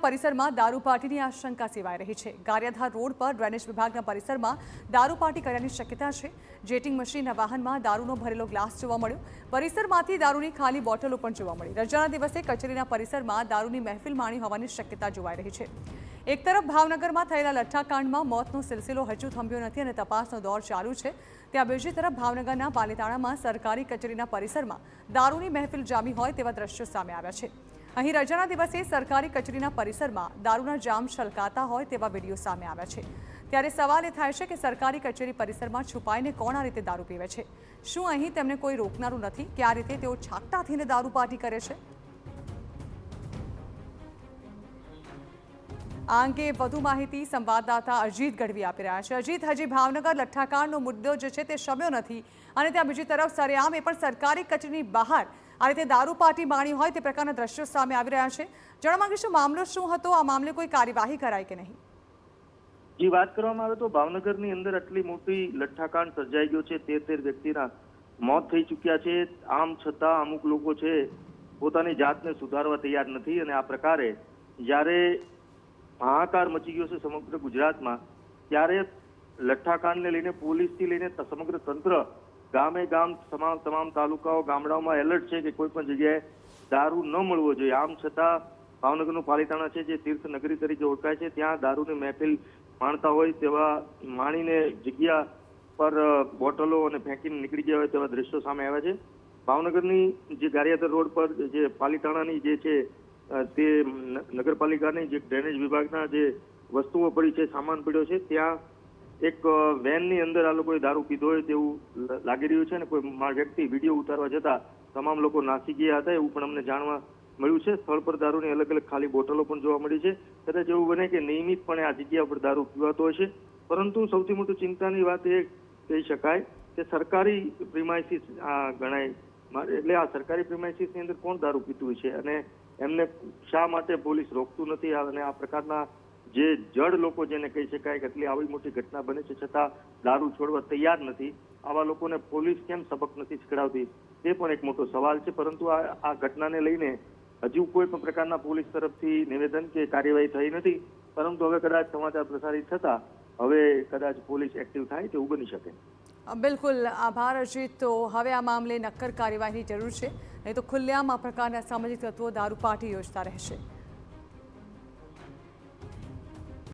પરિસરમાં દારૂ પાર્ટીની આશંકા સેવાઈ રહી છે। ગારિયાધાર રોડ પર ડ્રેનેજ વિભાગના પરિસરમાં દારૂ પાર્ટી કર્યાની શક્યતા છે। જેટિંગ મશીનના વાહનમાં દારૂનો ભરેલો ગ્લાસ જોવા મળ્યો। પરિસરમાંથી દારૂની ખાલી બોટલો પણ જોવા મળી। રજાના દિવસે કચેરીના પરિસરમાં દારૂની મહેફિલ માણી હોવાની શક્યતા જોવાઈ રહી છે। એક તરફ ભાવનગરમાં થયેલા લઠ્ઠાકાંડમાં મોતનો સિલસિલો હજુ થંભ્યો નથી અને તપાસનો દોર ચાલુ છે, ત્યાં બીજી તરફ ભાવનગરના પાલીતાણામાં સરકારી કચેરીના પરિસરમાં દારૂની મહેફિલ જામી હોય તેવા દ્રશ્યો સામે આવ્યા છે। અહીં રજાના દિવસે સરકારી કચેરીના પરિસરમાં દારૂના જામ છલકાતા હોય તેવા વિડીયો સામે આવ્યા છે। ત્યારે સવાલ એ થાય છે કે સરકારી કચેરી પરિસરમાં છુપાઈને કોણ આ રીતે દારૂ પીવે છે? શું અહીં તેમને કોઈ રોકનારું નથી કે આ રીતે તેઓ છાકટા થઈને દારૂ પાર્ટી કરે છે? આ અંગે વધુ માહિતી સંવાદદાતા અજીત ગઢવી આપી રહ્યા છે। અજીત, હજી ભાવનગર લઠ્ઠાકાંડનો મુદ્દો જે છે તે શમ્યો નથી અને ત્યાં બીજી તરફ સરેઆમ એ પણ સરકારી કચેરીની બહાર આ રીતે દારૂ પાર્ટી માણી હોય તે પ્રકારના દ્રશ્યો સામે આવી રહ્યા છે। જણાવવા માંગીશું મામલો શું હતો? આ મામલે કોઈ કાર્યવાહી કરાઈ કે નહીં? જી, વાત કરવામાં આવે તો ભાવનગરની અંદર આટલી મોટી લઠ્ઠાકાંડ સર્જાઈ ગયો છે। 13 વ્યક્તિના મોત થઈ ચૂક્યા છે। આમ છતાં અમુક લોકો છે પોતાની જાતને સુધારવા તૈયાર નથી અને આ પ્રકારે જ્યારે હાહાકાર મચી ગયો છે સમગ્ર ગુજરાતમાં, ત્યારે લઠ્ઠાકાંડને લઈને પોલીસથી લઈને સમગ્ર તંત્ર ગામે ગામ તમામ તાલુકાઓ ગામડાઓમાં એલર્ટ છે કે કોઈ પણ જગ્યાએ દારૂ ન મળવો જોઈએ। આમ છતાં ભાવનગરનું પાલીતાણા છે જે તીર્થ નગરી તરીકે ઓળખાય છે, ત્યાં દારૂની મહેફિલ માણતા હોય તેવા માણીને જગ્યા પર બોટલો અને ફેંકીને નીકળી ગયા હોય તેવા દ્રશ્યો સામે આવ્યા છે। ભાવનગરની જે ગારિયાધાર રોડ પર જે પાલીતાણાની જે છે તે નગરપાલિકાની જે ડ્રેનેજ વિભાગના જે વસ્તુઓ પડી છે, સામાન પડ્યો છે, ત્યાં એક વેનની અંદર આ લોકોએ દારૂ પીધો હોય તેવું લાગી રહ્યું છે અને કોઈ વ્યક્તિ વિડીયો ઉતારવા જતા તમામ લોકો નાસી ગયા હતા એવું પણ અમને જાણવા મળ્યું છે। સ્થળ પર દારૂની અલગ અલગ ખાલી બોટલો પણ જોવા મળી છે। કદાચ એવું બને કે નિયમિતપણે આ જગ્યા પર દારૂ પીવાતો હશે, પરંતુ સૌથી મોટી ચિંતાની વાત એ કહી શકાય કે સરકારી પ્રિમાઇસીસ ગણાય, એટલે આ સરકારી પ્રિમાઇસીસની અંદર કોણ દારૂ પીતું છે અને એમને શા માટે પોલીસ રોકતું નથી? અને આ પ્રકારના જે જડ લોકો જેને કહી શકાય કે એટલી આવી મોટી ઘટના બને છે છતાં દારૂ છોડવા તૈયાર નથી, આવા લોકોને પોલીસ કેમ સબક નથી શીખડાવતી તે પણ એક મોટો સવાલ છે। પરંતુ આ ઘટનાને લઈને હજુ કોઈ પણ પ્રકારના પોલીસ તરફથી નિવેદન કે કાર્યવાહી થઈ નથી, પરંતુ હવે કદાચ સમાચાર પ્રસારિત થતા હવે કદાચ પોલીસ એક્ટિવ થાય તેવું બની શકે। બિલકુલ, આભાર અજીત। તો હવે આ મામલે નક્કર કાર્યવાહીની જરૂર છે, નહીં તો ખુલ્લેઆમ આ પ્રકારના સામાજિક તત્વો દારૂ પાર્ટી યોજતા રહેશે।